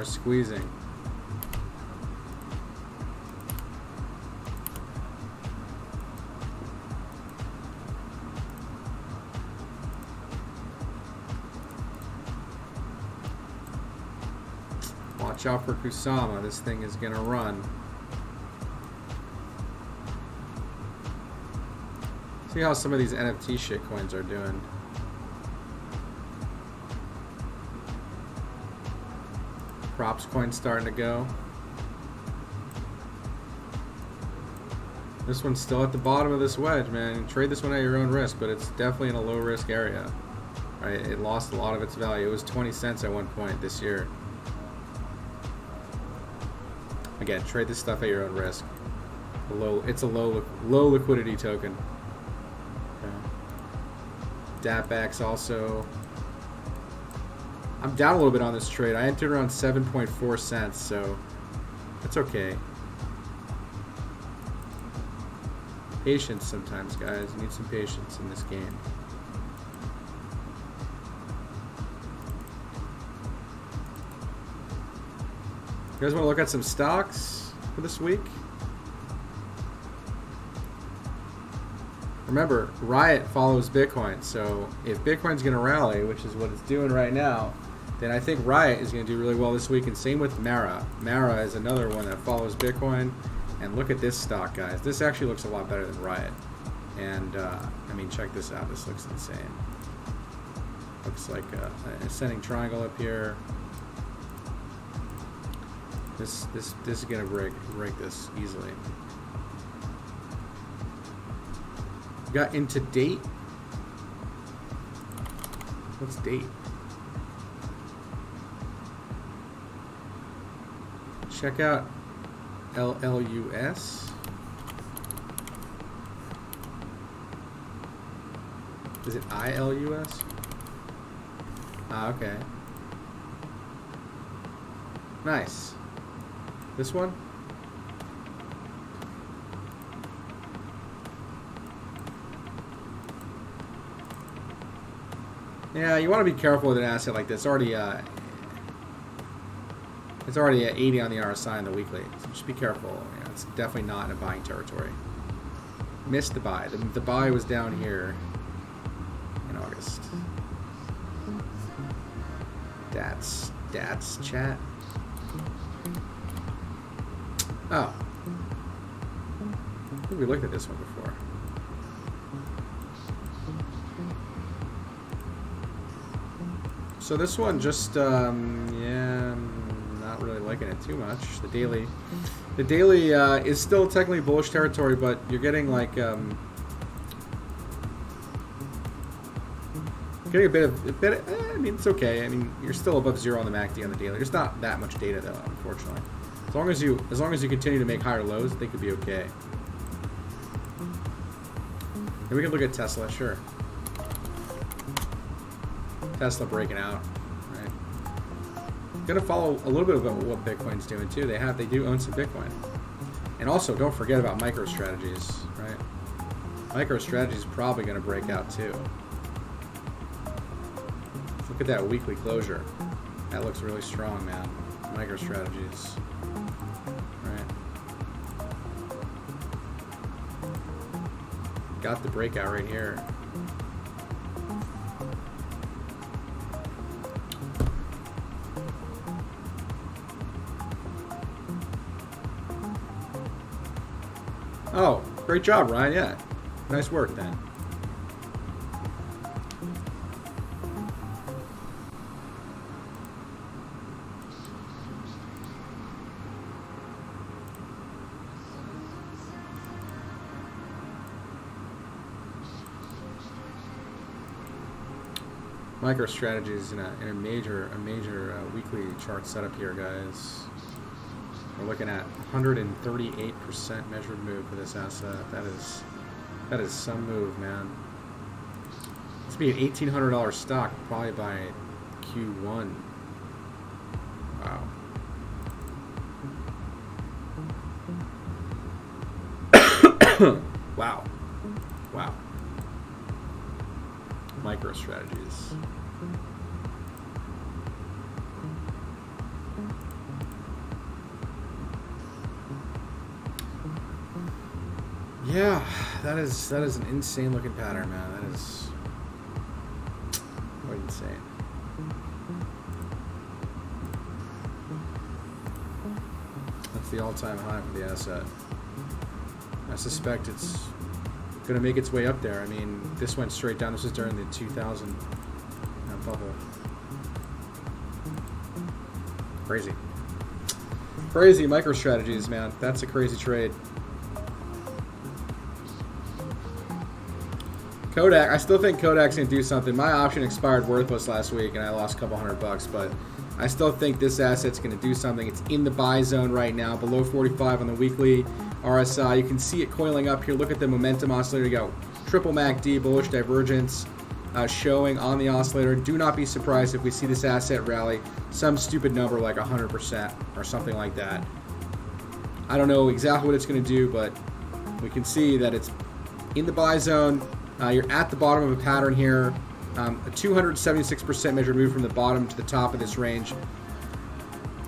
squeezing. Watch out for Kusama. This thing is gonna run. See how some of these NFT shit coins are doing. Props coin starting to go. This one's still at the bottom of this wedge, man. Trade this one at your own risk, but it's definitely in a low risk area. Right? It lost a lot of its value. It was 20 cents at one point this year. Again, trade this stuff at your own risk. It's a low liquidity token. Okay. DAPX also. I'm down a little bit on this trade. I entered around 7.4 cents, so that's okay. Patience sometimes, guys. You need some patience in this game. You guys want to look at some stocks for this week? Remember, Riot follows Bitcoin, so if Bitcoin's going to rally, which is what it's doing right now, then I think Riot is going to do really well this week, and same with Mara. Mara is another one that follows Bitcoin, and look at this stock, guys. This actually looks a lot better than Riot, and I mean, check this out. This looks insane. Looks like an ascending triangle up here. This is gonna break this easily. Got into date. What's date? Check out LLUS. Is it ILUS? Ah, okay. Nice. This one? Yeah, you want to be careful with an asset like this. It's already at 80 on the RSI in the weekly, so just be careful. You know, it's definitely not in a buying territory. Missed the buy. The buy was down here in August. That's chat. Oh. I think we looked at this one before. So this one just, yeah, I'm not really liking it too much. The daily is still technically bullish territory, but you're getting like, getting a bit. I mean, it's okay. I mean, you're still above zero on the MACD on the daily. There's not that much data though, unfortunately. As long as you continue to make higher lows, they could be okay. And we can look at Tesla, sure. Tesla breaking out, right? Gonna follow a little bit about what Bitcoin's doing too. They do own some Bitcoin, and also don't forget about MicroStrategy's, right? MicroStrategy's probably gonna break out too. Look at that weekly closure. That looks really strong, man. MicroStrategy's, right? Got the breakout right here. Oh, great job, Ryan. Yeah, nice work then. MicroStrategy is in a major weekly chart setup here, guys. We're looking at 138% measured move for this asset. That is some move, man. It's be an $1,800 stock probably by Q1. Wow. Wow. MicroStrategies. Yeah, that is an insane looking pattern, man. That is quite insane. That's the all-time high for the asset. I suspect it's going to make its way up there. I mean, this went straight down. This was during the 2000 bubble. Crazy. Crazy MicroStrategies, man. That's a crazy trade. Kodak, I still think Kodak's going to do something. My option expired worthless last week, and I lost a couple $100, but I still think this asset's going to do something. It's in the buy zone right now, below 45 on the weekly RSI. You can see it coiling up here. Look at the momentum oscillator. You got triple MACD, bullish divergence showing on the oscillator. Do not be surprised if we see this asset rally some stupid number like 100% or something like that. I don't know exactly what it's going to do, but we can see that it's in the buy zone. You're at the bottom of a pattern here. A 276% measured move from the bottom to the top of this range.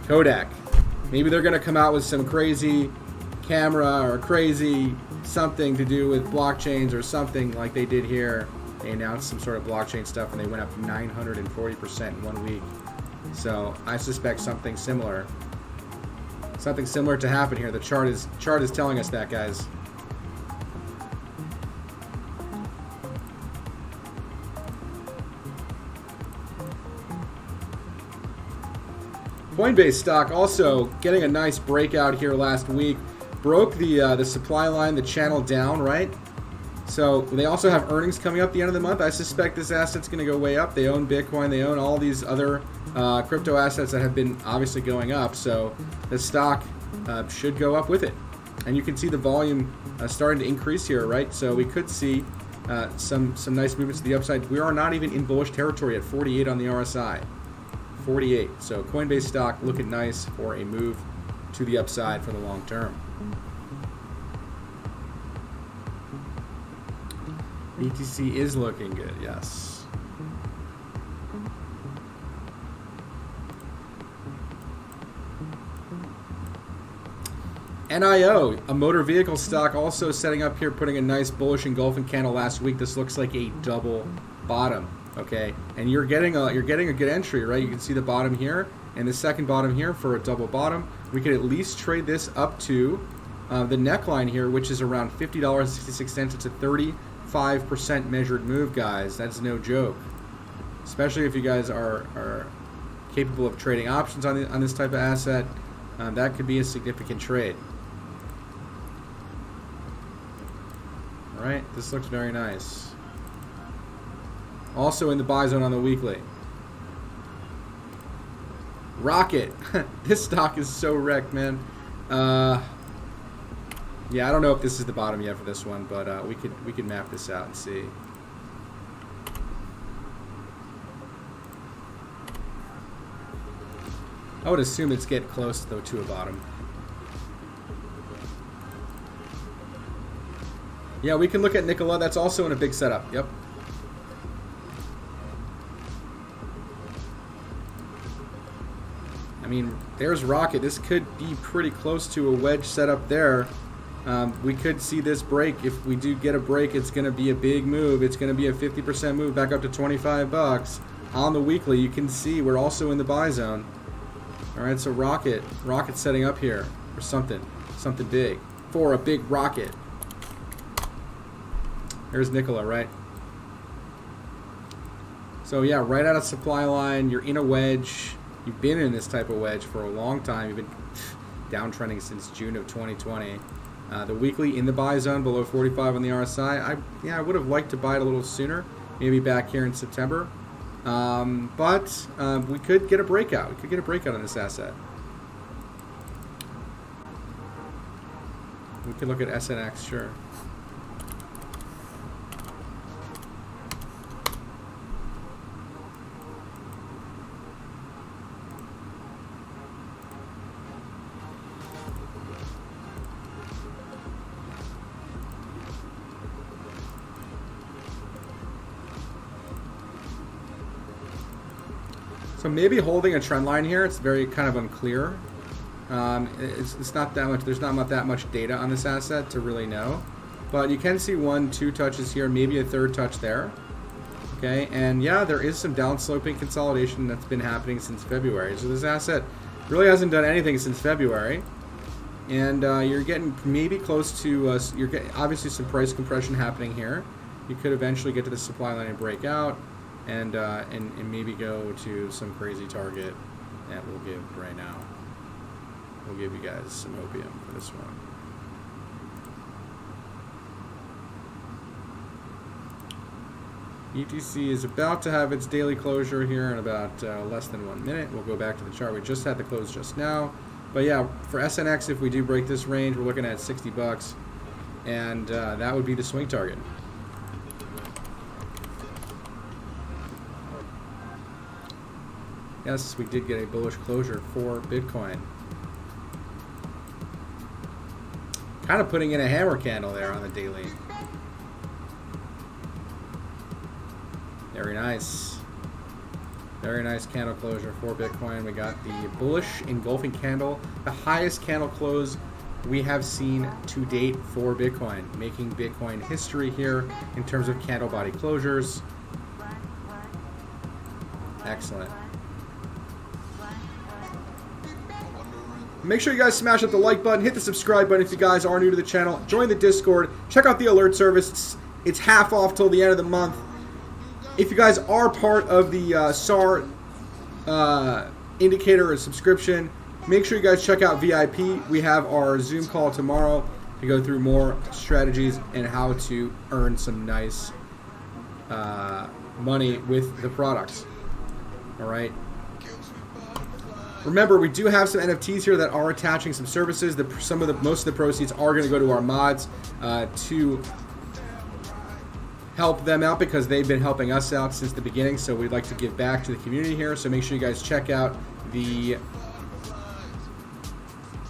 Kodak. Maybe they're going to come out with some crazy camera or crazy something to do with blockchains or something like they did here. They announced some sort of blockchain stuff and they went up 940% in 1 week. So I suspect something similar to happen here. The chart is telling us that, guys. Coinbase stock also getting a nice breakout here last week. Broke the supply line, the channel down, right? So they also have earnings coming up at the end of the month. I suspect this asset's going to go way up. They own Bitcoin. They own all these other crypto assets that have been obviously going up. So the stock should go up with it. And you can see the volume starting to increase here, right? So we could see some nice movements to the upside. We are not even in bullish territory at 48 on the RSI. 48. So Coinbase stock looking nice for a move to the upside for the long term. BTC is looking good, yes. NIO, a motor vehicle stock, also setting up here, putting a nice bullish engulfing candle last week. This looks like a double bottom, okay? And you're getting a good entry, right? You can see the bottom here and the second bottom here for a double bottom. We could at least trade this up to the neckline here, which is around $50.66. It's a 35% measured move, guys. That's no joke, especially if you guys are capable of trading options on this type of asset. That could be a significant trade. All right, this looks very nice. Also in the buy zone on the weekly. Rocket. This stock is so wrecked, man. Yeah, I don't know if this is the bottom yet for this one, but we could map this out and see. I would assume it's getting close though to a bottom. Yeah, we can look at Nikola. That's also in a big setup. Yep. I mean, there's Rocket. This could be pretty close to a wedge setup there. We could see this break. If we do get a break, it's going to be a big move. It's going to be a 50% move back up to 25 bucks on the weekly. You can see we're also in the buy zone. All right, so Rocket's setting up here for something big, for a big rocket. There's Nikola, right? So yeah, right out of supply line, you're in a wedge. You've been in this type of wedge for a long time. You've been downtrending since June of 2020. The weekly in the buy zone below 45 on the RSI. I would have liked to buy it a little sooner, maybe back here in September. But we could get a breakout. We could get a breakout on this asset. We could look at SNX, sure. So maybe holding a trend line here. It's very kind of unclear. It's not that much. There's not that much data on this asset to really know, but you can see 1-2 touches here, maybe a third touch there. Okay, and yeah, there is some downsloping consolidation that's been happening since February. So this asset really hasn't done anything since February, and you're getting maybe close to. You're getting obviously some price compression happening here. You could eventually get to the supply line and break out. And maybe go to some crazy target that we'll give right now. We'll give you guys some opium for this one. ETC is about to have its daily closure here in about less than 1 minute. We'll go back to the chart. We just had the close just now. But yeah, for SNX, if we do break this range, we're looking at 60 bucks. And that would be the swing target. Yes, we did get a bullish closure for Bitcoin. Kind of putting in a hammer candle there on the daily. Very nice. Very nice candle closure for Bitcoin. We got the bullish engulfing candle, the highest candle close we have seen to date for Bitcoin, making Bitcoin history here in terms of candle body closures. Excellent. Make sure you guys smash up the like button, hit the subscribe button if you guys are new to the channel, join the Discord, check out the alert service. It's half off till the end of the month. If you guys are part of the SAR indicator or subscription, make sure you guys check out VIP. We have our Zoom call tomorrow to go through more strategies and how to earn some nice money with the products. All right. Remember, we do have some NFTs here that are attaching some services. Most of the proceeds are going to go to our mods to help them out because they've been helping us out since the beginning. So we'd like to give back to the community here. So make sure you guys check out the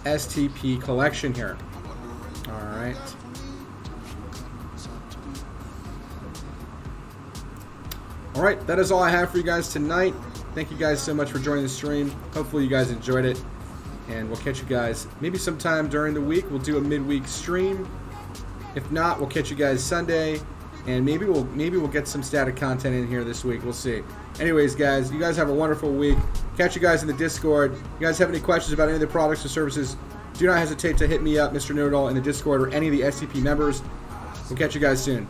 STP collection here. All right. All right, that is all I have for you guys tonight. Thank you guys so much for joining the stream. Hopefully you guys enjoyed it. and we'll catch you guys maybe sometime during the week. We'll do a midweek stream. If not, we'll catch you guys Sunday, and maybe we'll get some static content in here this week. We'll see. Anyways, guys, you guys have a wonderful week. Catch you guys in the Discord. You guys have any questions about any of the products or services, do not hesitate to hit me up, Mr. Know-It-All, in the Discord, or any of the SCP members. We'll catch you guys soon.